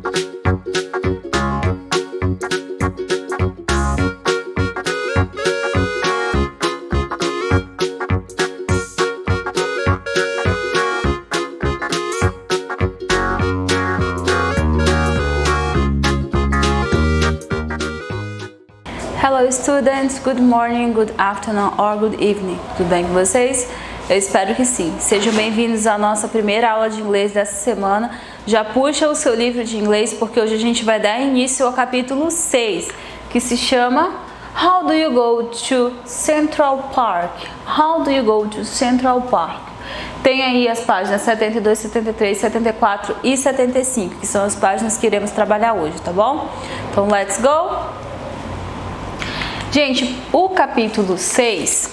Hello students, good morning, good afternoon or good evening. Tudo bem com vocês? Eu espero que sim. Sejam bem-vindos à nossa primeira aula de inglês dessa semana. Já puxa o seu livro de inglês porque hoje a gente vai dar início ao capítulo 6, que se chama How do you go to Central Park? How do you go to Central Park? Tem aí as páginas 72, 73, 74 e 75, que são as páginas que iremos trabalhar hoje, tá bom? Então, let's go! Gente, o capítulo 6,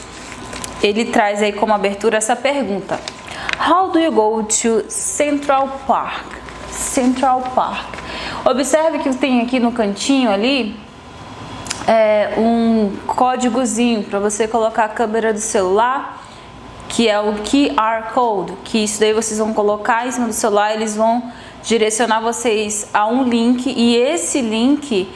ele traz aí como abertura essa pergunta. How do you go to Central Park? Central Park. Observe que tem aqui no cantinho ali um códigozinho para você colocar a câmera do celular, que é o QR Code, que isso daí vocês vão colocar em cima do celular, eles vão direcionar vocês a um link e esse link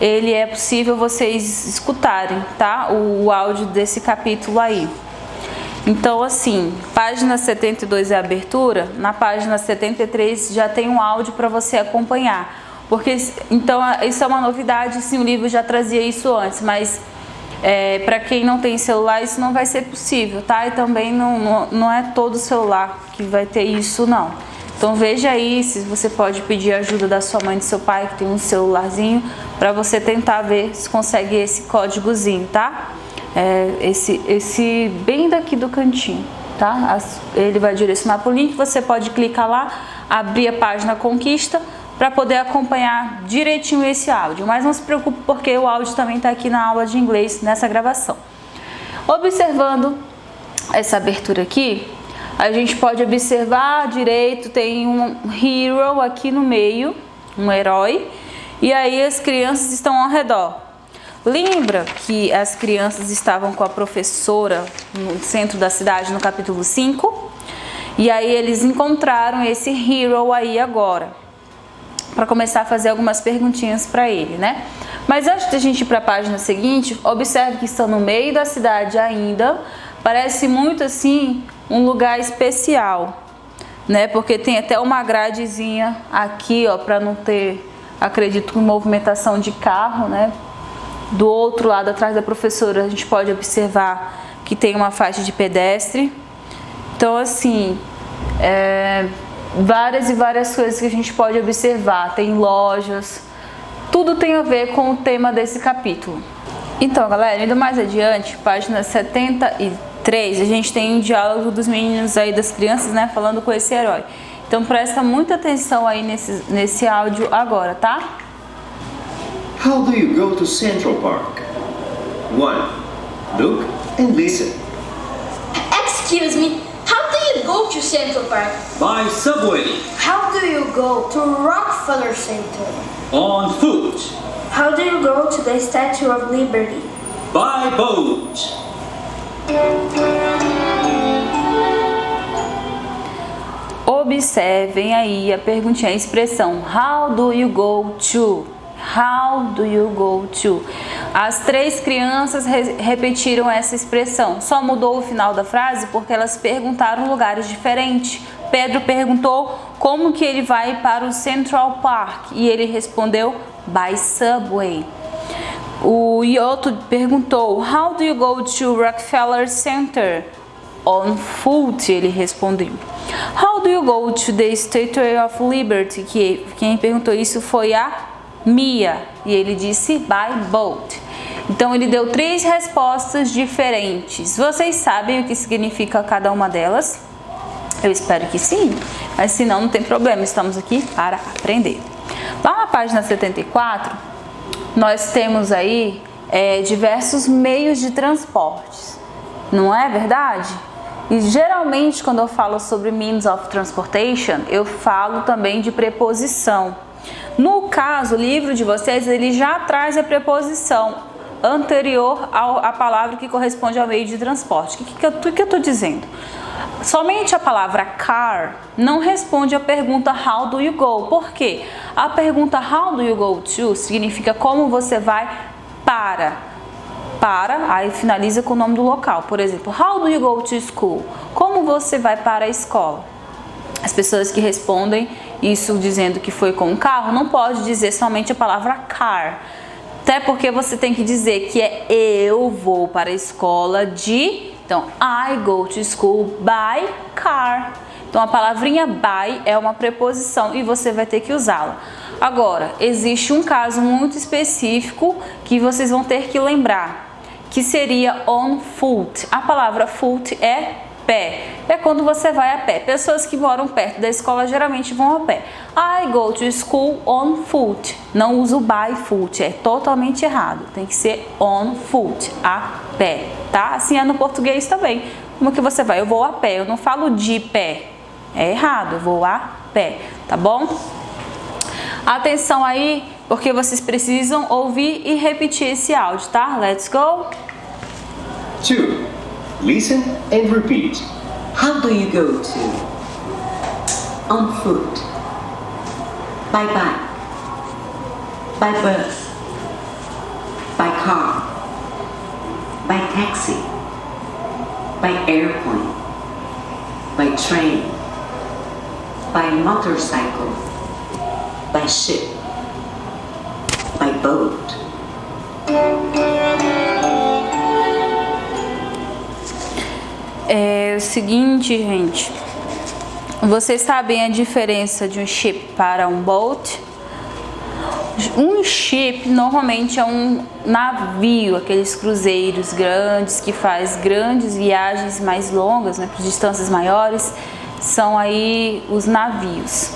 ele é possível vocês escutarem, tá? O áudio desse capítulo aí. Então, assim, página 72 é a abertura, na página 73 já tem um áudio para você acompanhar. Porque, então, isso é uma novidade, sim, o livro já trazia isso antes, mas para quem não tem celular isso não vai ser possível, tá? E também não é todo celular que vai ter isso, não. Então veja aí se você pode pedir ajuda da sua mãe e do seu pai que tem um celularzinho para você tentar ver se consegue esse códigozinho, tá? Esse bem daqui do cantinho, tá? Ele vai direcionar para o link, você pode clicar lá, abrir a página Conquista para poder acompanhar direitinho esse áudio. Mas não se preocupe porque o áudio também está aqui na aula de inglês, nessa gravação. Observando essa abertura aqui, a gente pode observar direito, tem um hero aqui no meio, um herói, e aí as crianças estão ao redor. Lembra que as crianças estavam com a professora no centro da cidade no capítulo 5? E aí eles encontraram esse hero aí agora, para começar a fazer algumas perguntinhas para ele, né? Mas antes de a gente ir para a página seguinte, observe que estão no meio da cidade ainda, parece muito assim um lugar especial, né? Porque tem até uma gradezinha aqui, ó, para não ter, acredito, movimentação de carro, né? Do outro lado, atrás da professora, a gente pode observar que tem uma faixa de pedestre. Então, assim, várias e várias coisas que a gente pode observar. Tem lojas, tudo tem a ver com o tema desse capítulo. Então, galera, indo mais adiante, página 73, a gente tem um diálogo dos meninos aí, das crianças, né, falando com esse herói. Então, presta muita atenção aí nesse áudio agora, tá? How do you go to Central Park? 1. Look and listen. Excuse me, how do you go to Central Park? By subway. How do you go to Rockefeller Center? On foot. How do you go to the Statue of Liberty? By boat. Observem aí a perguntinha, a expressão How do you go to? How do you go to? As três crianças repetiram essa expressão, só mudou o final da frase porque elas perguntaram lugares diferentes. Pedro perguntou como que ele vai para o Central Park e ele respondeu by subway. O Yoto perguntou How do you go to Rockefeller Center? On foot, ele respondeu. How do you go to the Statue of Liberty? Que quem perguntou isso foi a Mia e ele disse by boat. Então ele deu três respostas diferentes. Vocês sabem o que significa cada uma delas? Eu espero que sim, mas se não, não tem problema, estamos aqui para aprender. Lá na página 74, nós temos aí diversos meios de transportes, não é verdade? E geralmente quando eu falo sobre means of transportation, eu falo também de preposição. No caso, o livro de vocês, ele já traz a preposição anterior à palavra que corresponde ao meio de transporte. O que eu estou dizendo? Somente a palavra car não responde a pergunta how do you go. Por quê? A pergunta how do you go to significa como você vai para, aí finaliza com o nome do local. Por exemplo, how do you go to school? Como você vai para a escola? As pessoas que respondem isso dizendo que foi com um carro, não pode dizer somente a palavra car. Até porque você tem que dizer que é eu vou para a escola de... Então, I go to school by car. Então, a palavrinha by é uma preposição e você vai ter que usá-la. Agora, existe um caso muito específico que vocês vão ter que lembrar, que seria on foot. A palavra foot é pé. É quando você vai a pé. Pessoas que moram perto da escola geralmente vão a pé. I go to school on foot. Não uso by foot, é totalmente errado. Tem que ser on foot, a pé, tá? Assim é no português também. Como que você vai? Eu vou a pé, eu não falo de pé. É errado, eu vou a pé, tá bom? Atenção aí, porque vocês precisam ouvir e repetir esse áudio, tá? Let's go! 2. Listen and repeat. How do you go to? On foot. By bike. By bus. By car. By taxi. By airplane. By train. By motorcycle. By ship. By boat. É o seguinte, gente. Vocês sabem a diferença de um ship para um boat? Um ship normalmente é um navio, aqueles cruzeiros grandes que faz grandes viagens mais longas, né, por distâncias maiores, são aí os navios.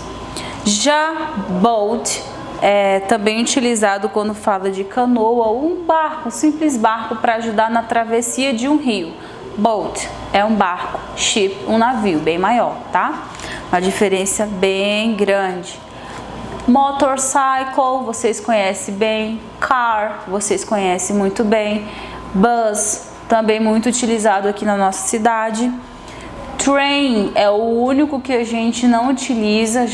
Já boat é também utilizado quando fala de canoa ou um barco, um simples barco para ajudar na travessia de um rio. Boat é um barco, ship um navio bem maior, tá? Uma diferença bem grande. Motorcycle, vocês conhecem bem. Car, vocês conhecem muito bem. Bus, também muito utilizado aqui na nossa cidade. Train é o único que a gente não utiliza,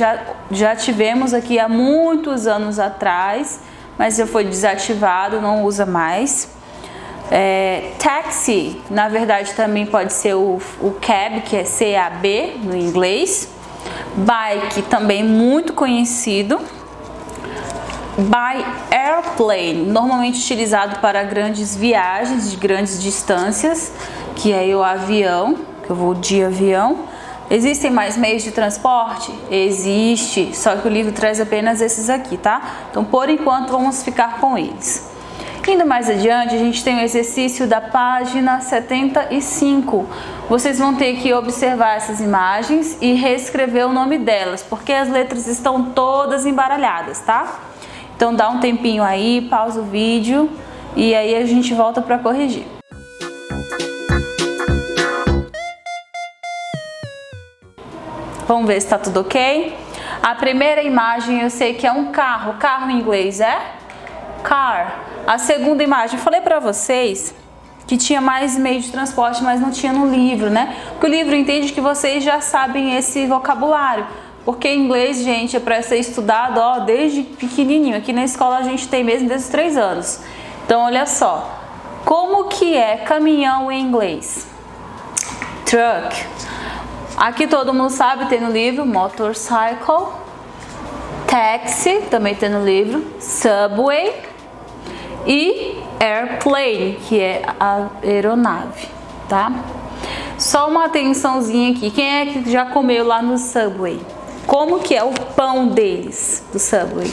já tivemos aqui há muitos anos atrás, mas já foi desativado, não usa mais. Taxi, na verdade também pode ser o cab, que é C-A-B no inglês. Bike, também muito conhecido. By airplane, normalmente utilizado para grandes viagens de grandes distâncias, que é o avião, que eu vou de avião. Existem mais meios de transporte? Existe, só que o livro traz apenas esses aqui, tá? Então, por enquanto, vamos ficar com eles. Indo mais adiante, a gente tem o exercício da página 75. Vocês vão ter que observar essas imagens e reescrever o nome delas, porque as letras estão todas embaralhadas, tá? Então dá um tempinho aí, pausa o vídeo e aí a gente volta para corrigir. Vamos ver se está tudo ok? A primeira imagem eu sei que é um carro. Carro em inglês é car. A segunda imagem, eu falei para vocês que tinha mais meio de transporte, mas não tinha no livro, né? Porque o livro entende que vocês já sabem esse vocabulário. Porque inglês, gente, é para ser estudado, ó, desde pequenininho. Aqui na escola a gente tem mesmo desde os 3 anos. Então, olha só. Como que é caminhão em inglês? Truck. Aqui todo mundo sabe, tem no livro, motorcycle. Taxi, também tem no livro. Subway. E airplane, que é a aeronave, tá? Só uma atençãozinha aqui. Quem é que já comeu lá no Subway? Como que é o pão deles, do Subway?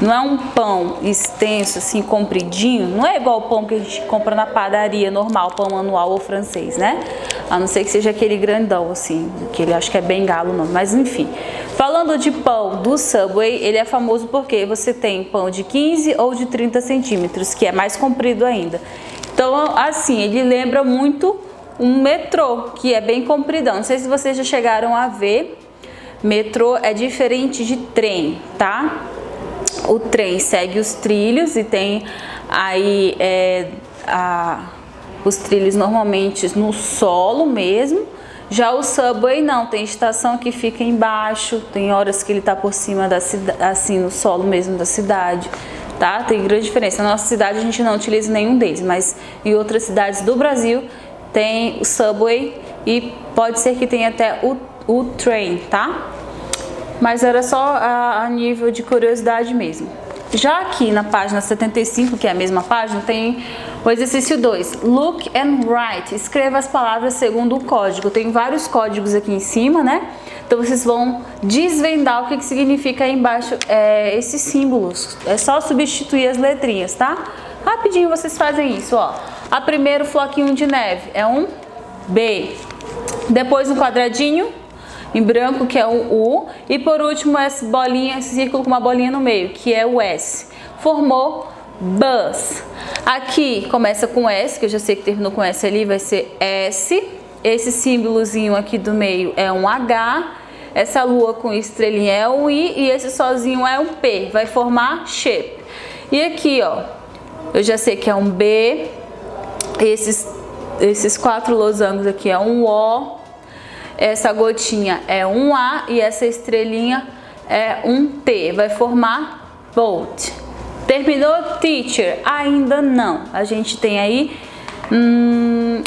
Não é um pão extenso, assim, compridinho. Não é igual o pão que a gente compra na padaria normal, pão manual ou francês, né? A não ser que seja aquele grandão, assim, que ele acho que é bengalo o nome, mas enfim. Falando de pão do Subway, ele é famoso porque você tem pão de 15 ou de 30 centímetros, que é mais comprido ainda. Então, assim, ele lembra muito um metrô, que é bem compridão. Não sei se vocês já chegaram a ver. Metrô é diferente de trem, tá? O trem segue os trilhos e tem aí os trilhos normalmente no solo mesmo. Já o subway não, tem estação que fica embaixo, tem horas que ele tá por cima da cidade, assim, no solo mesmo da cidade, tá? Tem grande diferença. Na nossa cidade a gente não utiliza nenhum deles, mas em outras cidades do Brasil tem o subway e pode ser que tenha até o train, tá? Mas era só a nível de curiosidade mesmo. Já aqui na página 75, que é a mesma página, tem o exercício 2. Look and write. Escreva as palavras segundo o código. Tem vários códigos aqui em cima, né? Então vocês vão desvendar o que significa aí embaixo esses símbolos. É só substituir as letrinhas, tá? Rapidinho vocês fazem isso, ó. A primeiro floquinho de neve é um B. Depois um quadradinho em branco, que é o U, e por último essa bolinha, esse círculo com uma bolinha no meio, que é o S. Formou bus. Aqui começa com S, que eu já sei que terminou com S ali, vai ser S. Esse símbolozinho aqui do meio é um H. Essa lua com estrelinha é um I e esse sozinho é um P. Vai formar shape. E aqui, ó, eu já sei que é um B. Esses 4 losangos aqui é um O. Essa gotinha é um A e essa estrelinha é um T. Vai formar boat. Terminou, teacher? Ainda não. A gente tem aí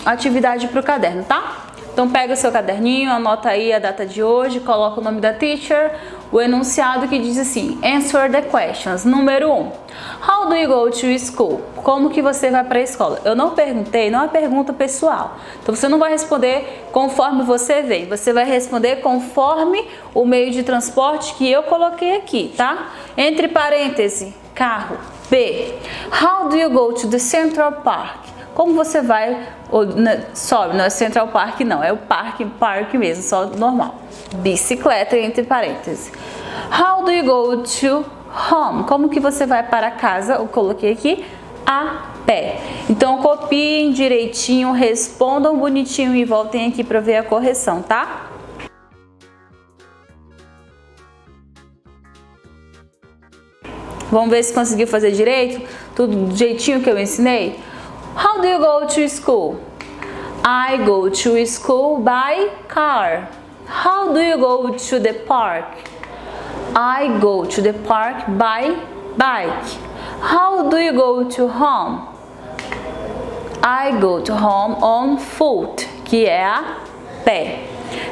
atividade para o caderno, tá? Então pega o seu caderninho, anota aí a data de hoje, coloca o nome da teacher, o enunciado que diz assim: Answer the questions. Número 1. How do you go to school? Como que você vai para a escola? Eu não perguntei, não é pergunta pessoal. Então você não vai responder conforme você vem, você vai responder conforme o meio de transporte que eu coloquei aqui, tá? Entre parênteses, carro. B. How do you go to the Central Park? Como você vai, sobe, não é Central Park não, é o parque mesmo, só normal. Bicicleta entre parênteses. How do you go to home? Como que você vai para casa? Eu coloquei aqui a pé. Então copiem direitinho, respondam bonitinho e voltem aqui para ver a correção, tá? Vamos ver se conseguiu fazer direito, tudo do jeitinho que eu ensinei. How do you go to school? I go to school by car. How do you go to the park? I go to the park by bike. How do you go to home? I go to home on foot, que é a pé.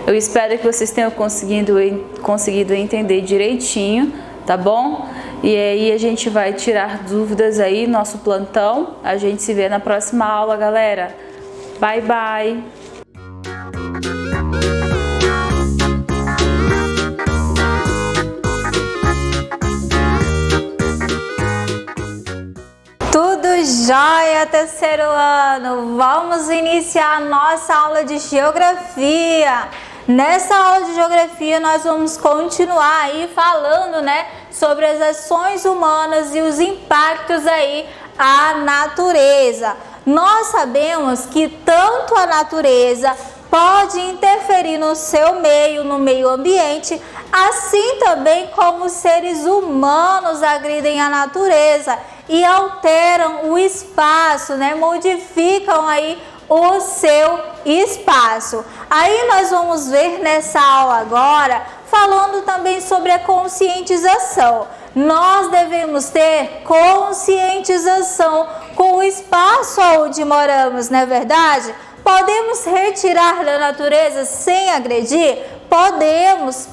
Eu espero que vocês tenham conseguido entender direitinho, tá bom? E aí a gente vai tirar dúvidas aí, nosso plantão. A gente se vê na próxima aula, galera. Bye, bye! Tudo jóia, terceiro ano! Vamos iniciar a nossa aula de geografia. Nessa aula de geografia nós vamos continuar aí falando, né, sobre as ações humanas e os impactos aí à natureza. Nós sabemos que tanto a natureza pode interferir no seu meio, no meio ambiente, assim também como os seres humanos agridem a natureza e alteram o espaço, né, modificam aí o seu espaço. Aí nós vamos ver nessa aula agora, falando também sobre a conscientização. Nós devemos ter conscientização com o espaço onde moramos, não é verdade? Podemos retirar da natureza sem agredir? Podemos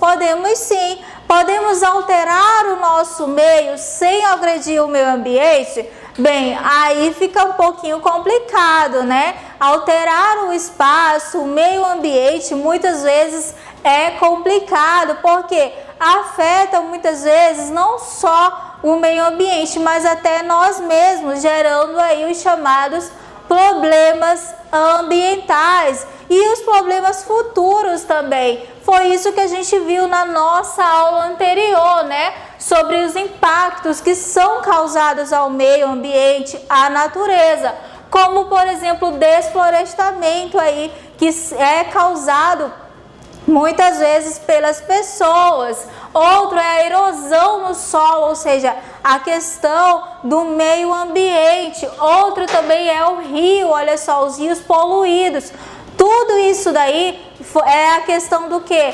sim. Podemos alterar o nosso meio sem agredir o meio ambiente? Bem, aí fica um pouquinho complicado, né? Alterar o espaço, o meio ambiente, muitas vezes é complicado, porque afeta muitas vezes não só o meio ambiente, mas até nós mesmos, gerando aí os chamados problemas ambientais e os problemas futuros também. Foi isso que a gente viu na nossa aula anterior, né? Sobre os impactos que são causados ao meio ambiente, à natureza, como por exemplo o desflorestamento aí, que é causado muitas vezes pelas pessoas. Outro é a erosão no solo, ou seja, a questão do meio ambiente. Outro também é o rio, olha só, os rios poluídos. Tudo isso daí é a questão do quê?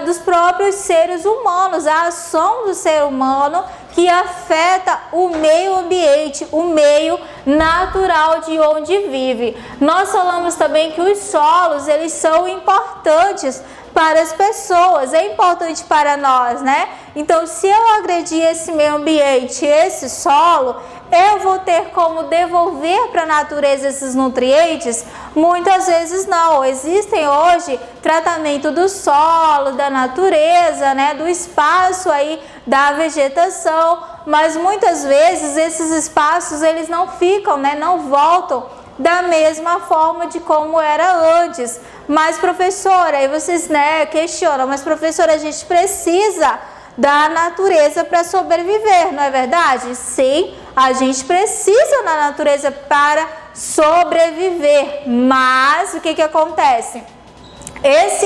Dos próprios seres humanos, a ação do ser humano que afeta o meio ambiente, o meio natural de onde vive. Nós falamos também que os solos, eles são importantes para as pessoas, é importante para nós, né? Então, se eu agredir esse meio ambiente, esse solo, eu vou ter como devolver para a natureza esses nutrientes? Muitas vezes não. Existem hoje tratamento do solo, da natureza, né, do espaço aí da vegetação, mas muitas vezes esses espaços eles não ficam, né, não voltam da mesma forma de como era antes. Mas professora, aí vocês, né, questionam, mas professora, a gente precisa da natureza para sobreviver, não é verdade? Sim, a gente precisa da natureza para sobreviver, mas o que acontece? Esse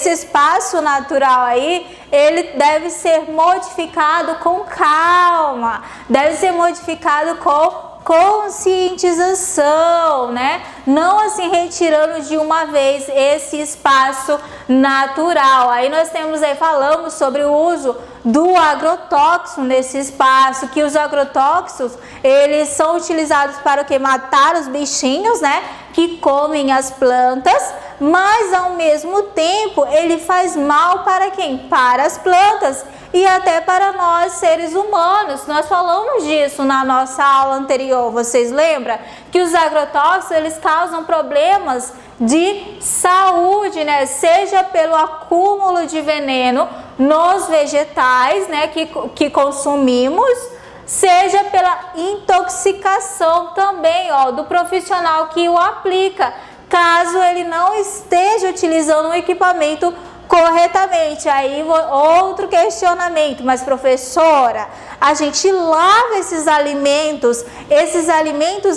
espaço natural aí, ele deve ser modificado com calma, deve ser modificado com conscientização, né? Não assim retirando de uma vez esse espaço natural. Aí nós temos aí, falamos sobre o uso do agrotóxico nesse espaço, que os agrotóxicos, eles são utilizados para o que? Matar os bichinhos, né? Que comem as plantas, mas ao mesmo tempo ele faz mal para quem? Para as plantas e até para nós seres humanos. Nós falamos disso na nossa aula anterior, vocês lembram? Que os agrotóxicos, eles causam problemas de saúde, né? Seja pelo acúmulo de veneno nos vegetais, né, que consumimos, seja pela intoxicação também, ó, do profissional que o aplica, caso ele não esteja utilizando o equipamento corretamente. Aí outro questionamento, mas professora, a gente lava esses alimentos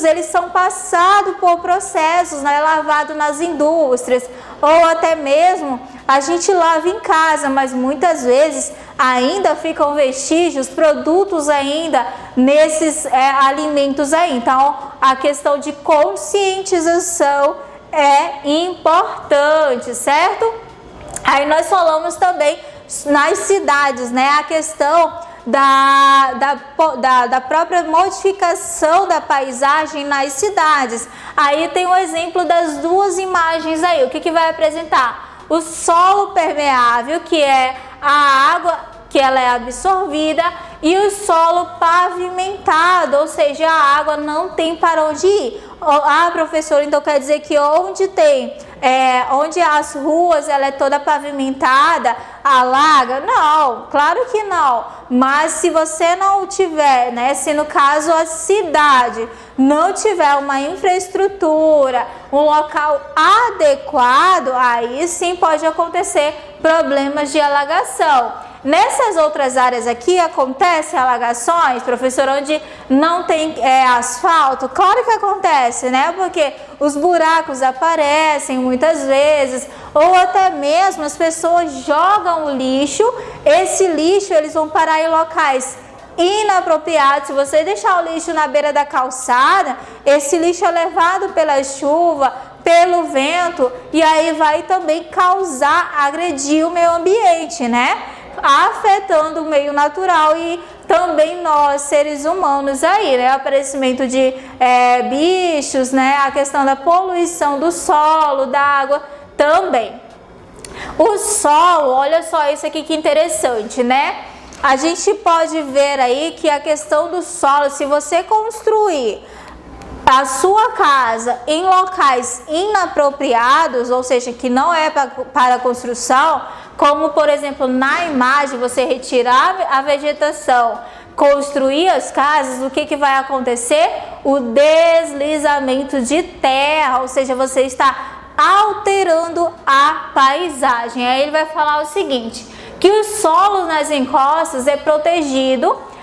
eles são passados por processos, né, lavado nas indústrias, ou até mesmo a gente lava em casa, mas muitas vezes ainda ficam vestígios, produtos ainda nesses alimentos aí. Então a questão de conscientização é importante, certo? Aí nós falamos também nas cidades, né, a questão da própria modificação da paisagem nas cidades. Aí tem o exemplo das duas imagens aí, o que vai apresentar? O solo permeável, que é a água que ela é absorvida, e o solo pavimentado, ou seja, a água não tem para onde ir. Ah, professor, então quer dizer que onde as ruas ela é toda pavimentada, alaga? Não, claro que não. Mas se você não tiver, né, se no caso a cidade não tiver uma infraestrutura, um local adequado, aí sim pode acontecer problemas de alagação. Nessas outras áreas aqui acontecem alagações, professor, onde não tem asfalto? Claro que acontece, né? Porque os buracos aparecem muitas vezes, ou até mesmo as pessoas jogam o lixo. Esse lixo eles vão parar em locais inapropriados. Se você deixar o lixo na beira da calçada, esse lixo é levado pela chuva, pelo vento, e aí vai também agredir o meio ambiente, né? Afetando o meio natural e também nós, seres humanos aí, né? O aparecimento de bichos, né? A questão da poluição do solo, da água também. O solo, olha só isso aqui que interessante, né? A gente pode ver aí que a questão do solo, se você construir a sua casa em locais inapropriados, ou seja, que não é para construção, como por exemplo na imagem, você retirar a vegetação, construir as casas, o que vai acontecer? O deslizamento de terra, ou seja, você está alterando a paisagem. Aí ele vai falar o seguinte, que o solo nas encostas é protegido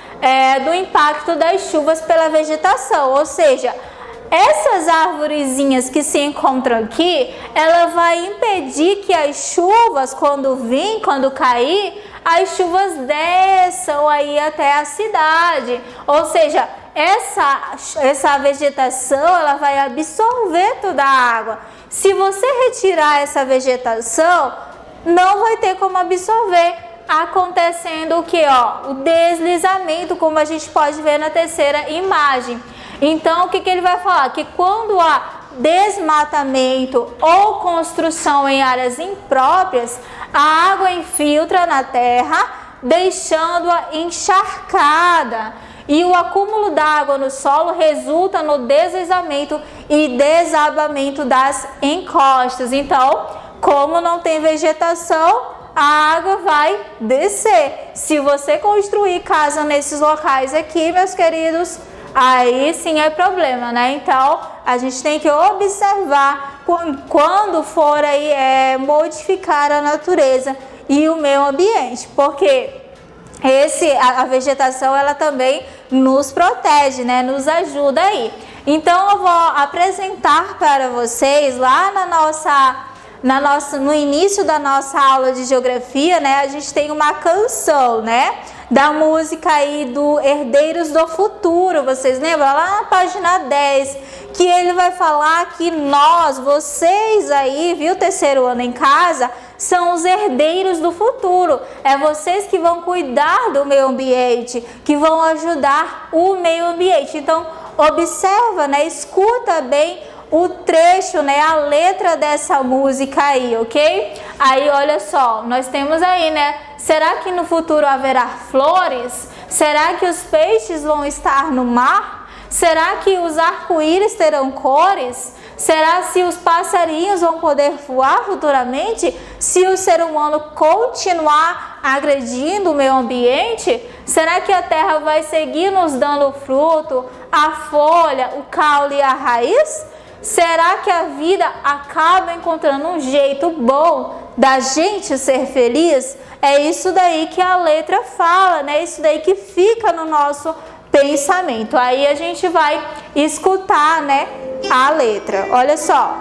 do impacto das chuvas pela vegetação, ou seja, essas arvorezinhas que se encontram aqui, ela vai impedir que as chuvas, quando cair, as chuvas desçam aí até a cidade. Ou seja, essa vegetação, ela vai absorver toda a água. Se você retirar essa vegetação, não vai ter como absorver, acontecendo o que? O deslizamento, como a gente pode ver na terceira imagem. Então, o que ele vai falar? Que quando há desmatamento ou construção em áreas impróprias, a água infiltra na terra, deixando-a encharcada. E o acúmulo d'água no solo resulta no deslizamento e desabamento das encostas. Então, como não tem vegetação, a água vai descer. Se você construir casa nesses locais aqui, meus queridos, aí sim é problema, né? Então, a gente tem que observar quando for aí modificar a natureza e o meio ambiente, porque a vegetação, ela também nos protege, né? Nos ajuda aí. Então, eu vou apresentar para vocês lá no início da nossa aula de geografia, né? A gente tem uma canção, né? Da música aí do Herdeiros do Futuro, vocês lembram? Lá na página 10, que ele vai falar que vocês aí, viu, terceiro ano em casa, são os herdeiros do futuro. É vocês que vão cuidar do meio ambiente, que vão ajudar o meio ambiente. Então, observa, né? Escuta bem o trecho, né? A letra dessa música aí, ok? Aí, olha só, nós temos aí, né? Será que no futuro haverá flores? Será que os peixes vão estar no mar? Será que os arco-íris terão cores? Será se os passarinhos vão poder voar futuramente? Se o ser humano continuar agredindo o meio ambiente? Será que a terra vai seguir nos dando fruto, a folha, o caule e a raiz? Será que a vida acaba encontrando um jeito bom da gente ser feliz? É isso daí que a letra fala, né? Isso daí que fica no nosso pensamento. Aí a gente vai escutar, né, a letra. Olha só.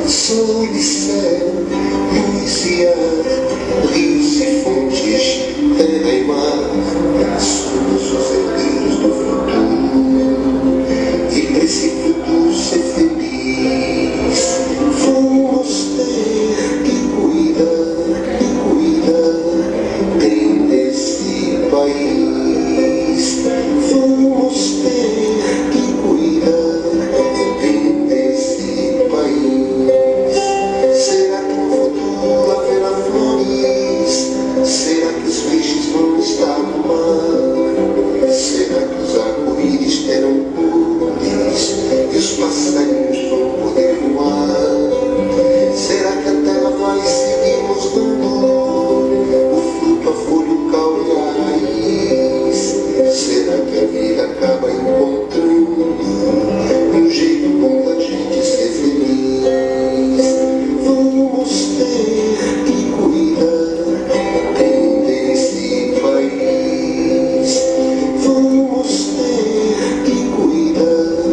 Sol e céu, luz e ar, rios e fontes, terra e mar, somos os herdeiros do futuro, e pra esse futuro ser feliz, vamos ter que cuidar bem desse país, vamos ter que cuidar bem desse país. Será que no futuro haverá flores? Será que os peixes vão estar no mar? Será que os arco-íris terão cores? E os passarinhos vão poder voar? Será que a terra vai seguir nos dando o fruto, a folha, o caule e a raiz? Será que a vida acaba encontrando um jeito bom da gente ser feliz? Vamos ter que cuidar bem desse país. Vamos ter que cuidar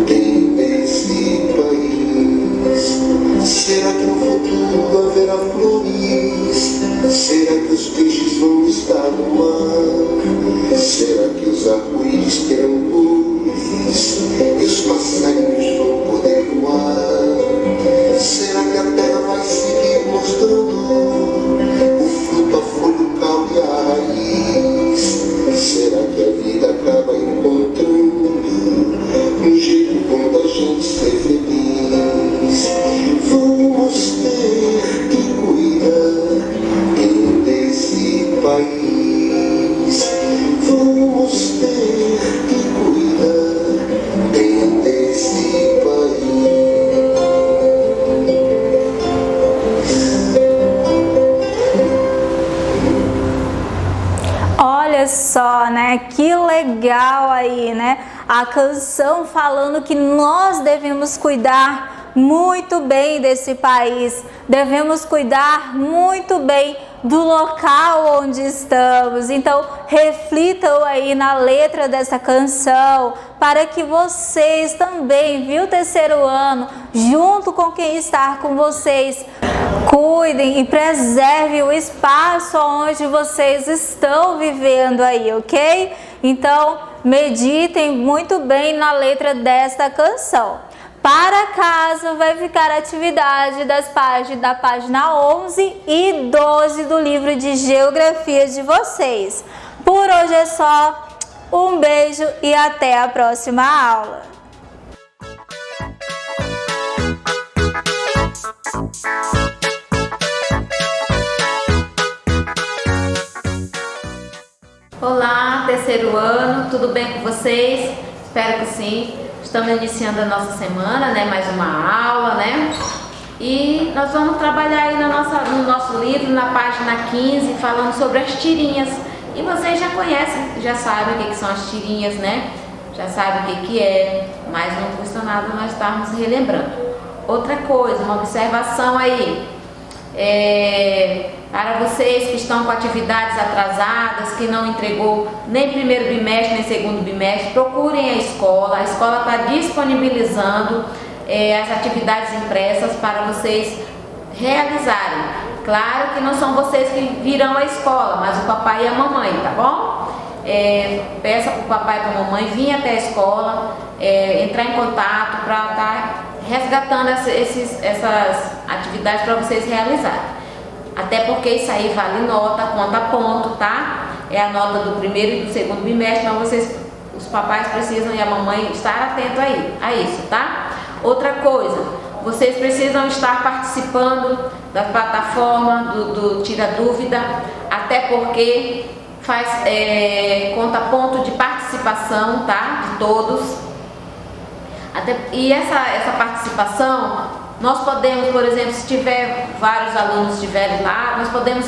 bem desse país. Será que no futuro haverá flores? Será que os peixes vão estar no mar? Será que os arco-íris terão cores? E os passarinhos vão poder voar? Será que a terra vai seguir mostrando o fruto, a folha, o caule e a raiz? Será que a vida acaba encontrando um jeito bom da gente ser feliz? Vamos ter que cuidar bem desse país. Vamos ter que cuidar bem desse país. Olha só, né? Que legal aí, né? A canção falando que nós devemos cuidar muito bem desse país, devemos cuidar muito bem do local onde estamos. Então, reflitam aí na letra dessa canção, para que vocês também, viu, terceiro ano, junto com quem está com vocês, cuidem e preservem o espaço onde vocês estão vivendo aí, ok? Então, meditem muito bem na letra desta canção. Para casa vai ficar a atividade da página 11 e 12 do livro de Geografia de vocês. Por hoje é só, um beijo e até a próxima aula. Olá, terceiro ano, tudo bem com vocês? Espero que sim. Estamos iniciando a nossa semana, né? Mais uma aula, né? E nós vamos trabalhar aí no nosso livro, na página 15, falando sobre as tirinhas. E vocês já conhecem, já sabem o que são as tirinhas, né? Já sabem o que é, mas não custa nada nós estarmos relembrando. Outra coisa, uma observação aí. Para vocês que estão com atividades atrasadas, que não entregou nem primeiro bimestre nem segundo bimestre, procurem a escola está disponibilizando as atividades impressas para vocês realizarem. Claro que não são vocês que virão à escola, mas o papai e a mamãe, tá bom? Peça para o papai e para a mamãe vir até a escola, entrar em contato para estar resgatando essas atividades para vocês realizarem. Até porque isso aí vale nota, conta ponto, tá? É a nota do primeiro e do segundo bimestre, então os papais precisam e a mamãe estar atento aí a isso, tá? Outra coisa, vocês precisam estar participando da plataforma do Tira Dúvida, até porque faz conta ponto de participação, tá? De todos. E essa participação, nós podemos, por exemplo, se tiver vários alunos estiverem lá, nós podemos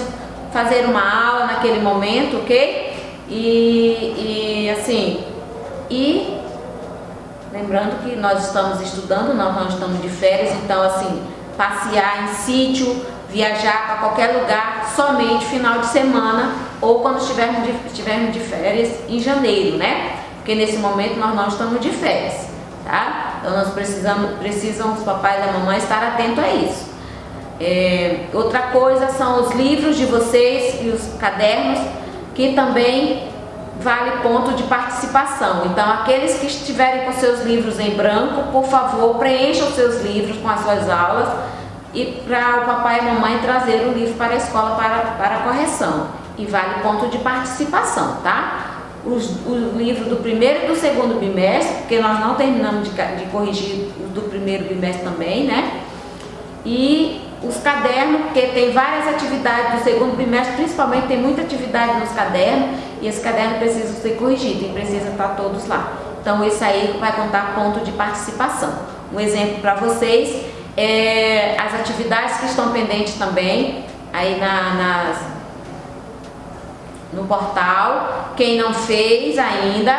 fazer uma aula naquele momento, ok? E lembrando que nós estamos estudando, nós não estamos de férias, então assim, passear em sítio, viajar para qualquer lugar, somente final de semana ou quando estivermos de férias em janeiro, né? Porque nesse momento nós não estamos de férias, tá? Então nós precisam os papais e a mamãe estar atentos a isso. Outra coisa são os livros de vocês e os cadernos, que também vale ponto de participação. Então aqueles que estiverem com seus livros em branco, por favor, preencham seus livros com as suas aulas e para o papai e a mamãe trazer o livro para a escola para correção. E vale ponto de participação, tá? O livro do primeiro e do segundo bimestre, porque nós não terminamos de corrigir o do primeiro bimestre também, né? E os cadernos, porque tem várias atividades do segundo bimestre, principalmente tem muita atividade nos cadernos, e esse caderno precisa ser corrigido e precisa estar todos lá. Então esse aí vai contar ponto de participação. Um exemplo para vocês é as atividades que estão pendentes também, aí no portal. Quem não fez ainda,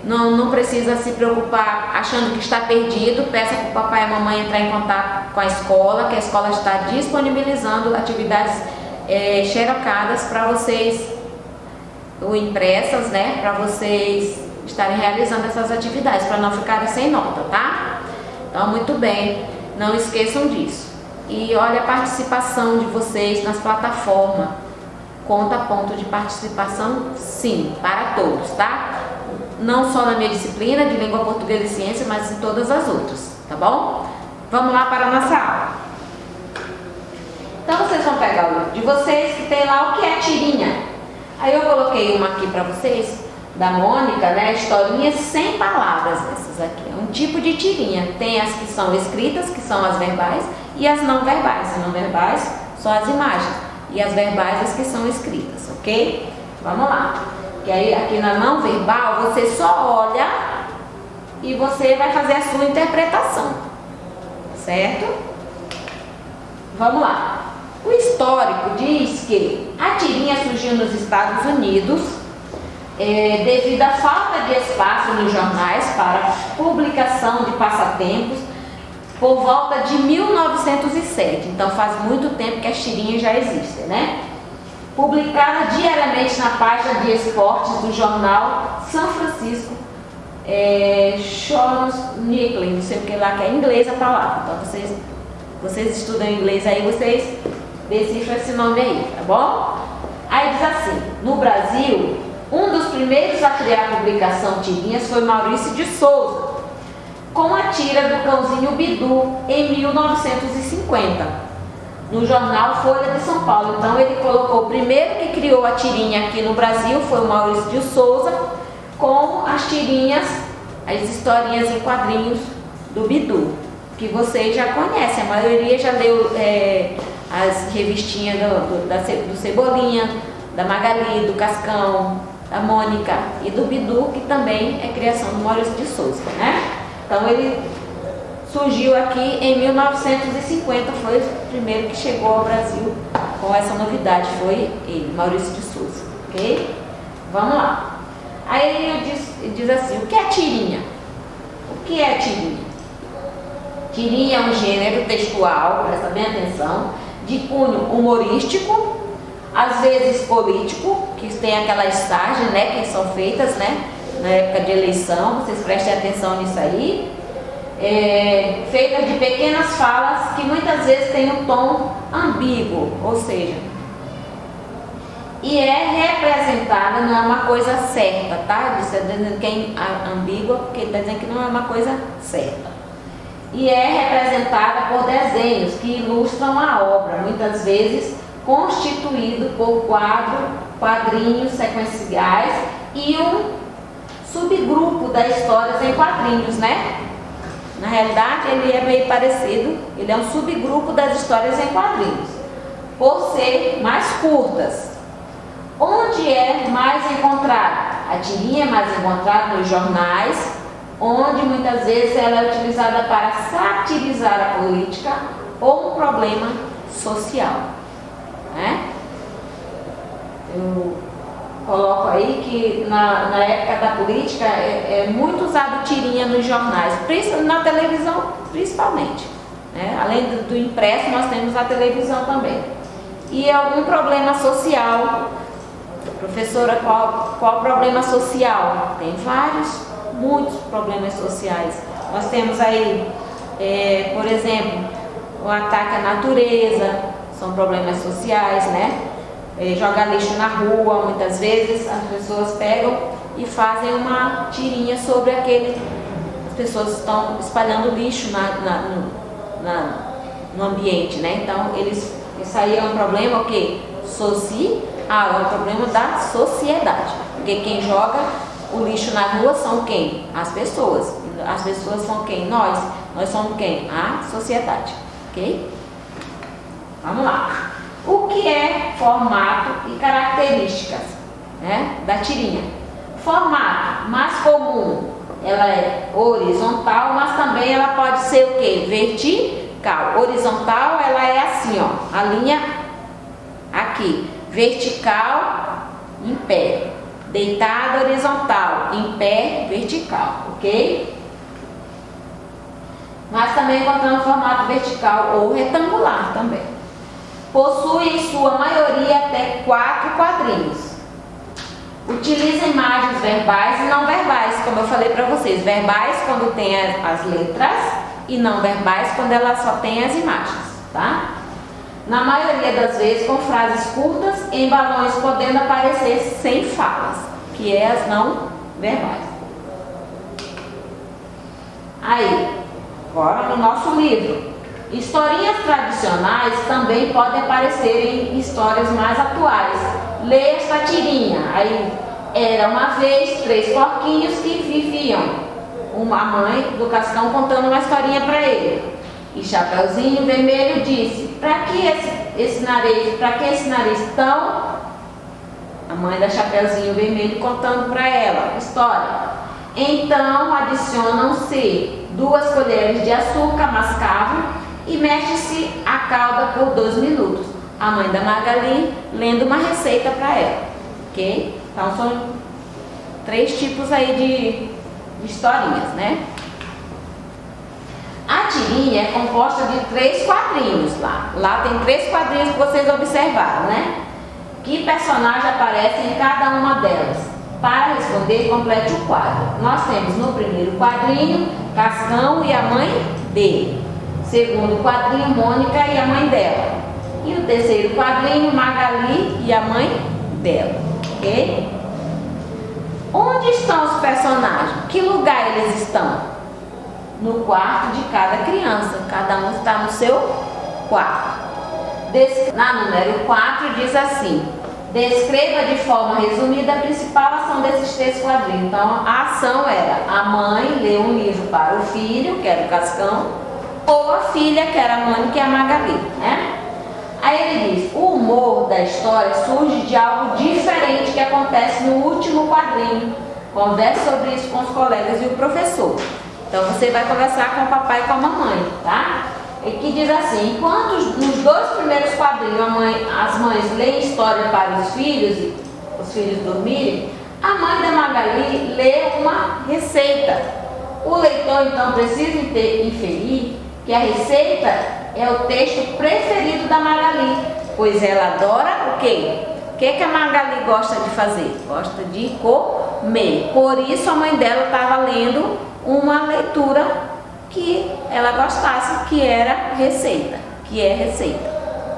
não precisa se preocupar achando que está perdido. Peça para o papai e a mamãe entrar em contato com a escola, que a escola está disponibilizando atividades xerocadas para vocês, ou impressas, né, para vocês estarem realizando essas atividades, para não ficarem sem nota, tá? Então, muito bem, não esqueçam disso. E olha a participação de vocês nas plataformas. Conta ponto de participação, sim, para todos, tá? Não só na minha disciplina de língua portuguesa e ciência, mas em todas as outras, tá bom? Vamos lá para a nossa aula. Então vocês vão pegar o livro de vocês, que tem lá o que é tirinha. Aí eu coloquei uma aqui para vocês, da Mônica, né? Historinhas sem palavras, essas aqui. É um tipo de tirinha. Tem as que são escritas, que são as verbais, e as não verbais. As não verbais são as imagens. E as verbais as que são escritas, ok? Vamos lá. Que aí aqui na não verbal você só olha e você vai fazer a sua interpretação, certo? Vamos lá. O histórico diz que a tirinha surgiu nos Estados Unidos devido à falta de espaço nos jornais para publicação de passatempos por volta de 1907. Então faz muito tempo que as tirinhas já existem, né? Publicada diariamente na página de esportes do jornal São Francisco Chronicle, não sei o que lá, que é inglês a palavra. Então vocês estudam inglês aí, vocês decifram esse nome aí, tá bom? Aí diz assim: no Brasil, um dos primeiros a criar a publicação tirinhas foi Maurício de Souza, com a tira do cãozinho Bidu em 1950. No jornal Folha de São Paulo. Então ele colocou, o primeiro que criou a tirinha aqui no Brasil foi o Maurício de Souza, com as tirinhas, as historinhas em quadrinhos do Bidu, que vocês já conhecem, a maioria já leu as revistinhas do Cebolinha, da Magali, do Cascão, da Mônica e do Bidu, que também é criação do Maurício de Souza, né? Então ele surgiu aqui em 1950, foi o primeiro que chegou ao Brasil com essa novidade, foi ele, Maurício de Souza, ok? Vamos lá. Aí ele diz assim: o que é tirinha? O que é tirinha? Tirinha é um gênero textual, presta bem atenção, de cunho humorístico, às vezes político, que tem aquela estágio, né, que são feitas, né, na época de eleição, vocês prestem atenção nisso aí. Feita de pequenas falas que muitas vezes tem um tom ambíguo, ou seja, e é representada, não é uma coisa certa, tá? Está dizendo que é ambígua porque está dizendo que não é uma coisa certa. E é representada por desenhos que ilustram a obra, muitas vezes constituído por quadrinhos sequenciais e um subgrupo das histórias em quadrinhos, né? Na realidade, ele é meio parecido, ele é um subgrupo das histórias em quadrinhos, por ser mais curtas. Onde é mais encontrada? A tirinha é mais encontrada nos jornais, onde muitas vezes ela é utilizada para satirizar a política ou um problema social, né? Eu coloco aí que na época da política é muito usado tirinha nos jornais, na televisão principalmente, né? Além do impresso, nós temos a televisão também. E algum problema social. Professora, qual problema social? Tem vários, muitos problemas sociais. Nós temos aí, por exemplo, o ataque à natureza, são problemas sociais, né? Jogar lixo na rua, muitas vezes as pessoas pegam e fazem uma tirinha sobre as pessoas estão espalhando lixo no ambiente, né? Então isso aí é um problema o quê? É um problema da sociedade, porque quem joga o lixo na rua são quem? As pessoas. As pessoas são quem? Nós somos quem? A sociedade, ok? Vamos lá. O que é formato e características, né, da tirinha? Formato mais comum, ela é horizontal, mas também ela pode ser o quê? Vertical. Horizontal, ela é assim, ó, a linha aqui. Vertical, em pé. Deitada, horizontal. Em pé, vertical, ok? Mas também encontramos formato vertical ou retangular também. Possui em sua maioria até 4 quadrinhos. Utiliza imagens verbais e não verbais, como eu falei para vocês. Verbais quando tem as letras e não verbais quando ela só tem as imagens, tá? Na maioria das vezes com frases curtas em balões, podendo aparecer sem falas, que é as não verbais. Aí, agora no nosso livro. Historinhas tradicionais também podem aparecer em histórias mais atuais. Leia esta tirinha. Aí, era uma vez 3 porquinhos que viviam. Uma mãe do Cascão contando uma historinha para ele. E Chapeuzinho Vermelho disse: "Para que esse nariz? Para que esse nariz tão?" A mãe da Chapeuzinho Vermelho contando para ela a história. Então adicionam-se 2 colheres de açúcar mascavo e mexe-se a calda por 2 minutos. A mãe da Magali lendo uma receita para ela, ok? Então são 3 tipos aí de historinhas, né? A tirinha é composta de 3 quadrinhos lá. Lá tem 3 quadrinhos que vocês observaram, né? Que personagem aparece em cada uma delas? Para responder, complete o quadro. Nós temos no primeiro quadrinho Cascão e a mãe dele. Segundo quadrinho, Mônica e a mãe dela. E o terceiro quadrinho, Magali e a mãe dela. Ok? Onde estão os personagens? Que lugar eles estão? No quarto de cada criança. Cada um está no seu quarto. Na número 4 diz assim: descreva de forma resumida a principal ação desses 3 quadrinhos. Então a ação era a mãe ler um livro para o filho, que era o Cascão, ou a filha, que era a Mônica e a Magali, né? Aí ele diz: o humor da história surge de algo diferente que acontece no último quadrinho. Converse sobre isso com os colegas e o professor. Então você vai conversar com o papai e com a mamãe, tá? E que diz assim: enquanto nos 2 primeiros quadrinhos as mães leem história para os filhos dormirem, a mãe da Magali lê uma receita. O leitor então precisa inferir que a receita é o texto preferido da Magali, pois ela adora o quê? O que a Magali gosta de fazer? Gosta de comer. Por isso a mãe dela estava lendo uma leitura que ela gostasse, que era receita, que é receita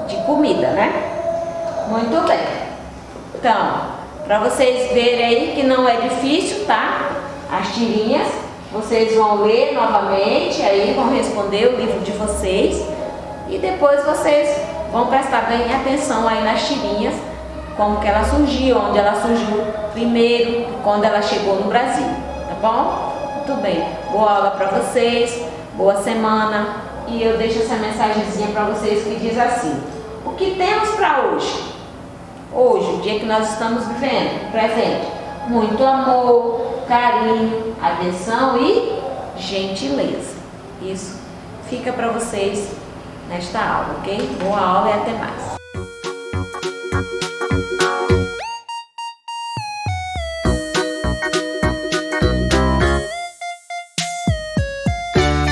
de comida, né? Muito bem. Então, para vocês verem aí que não é difícil, tá? As tirinhas, vocês vão ler novamente, aí vão responder o livro de vocês e depois vocês vão prestar bem atenção aí nas tirinhas, como que ela surgiu, onde ela surgiu primeiro, quando ela chegou no Brasil, tá bom? Muito bem, boa aula para vocês, boa semana, e eu deixo essa mensagenzinha para vocês que diz assim: o que temos para hoje? Hoje, o dia que nós estamos vivendo, presente, muito amor, carinho, atenção e gentileza. Isso fica para vocês nesta aula, ok? Boa aula e até mais.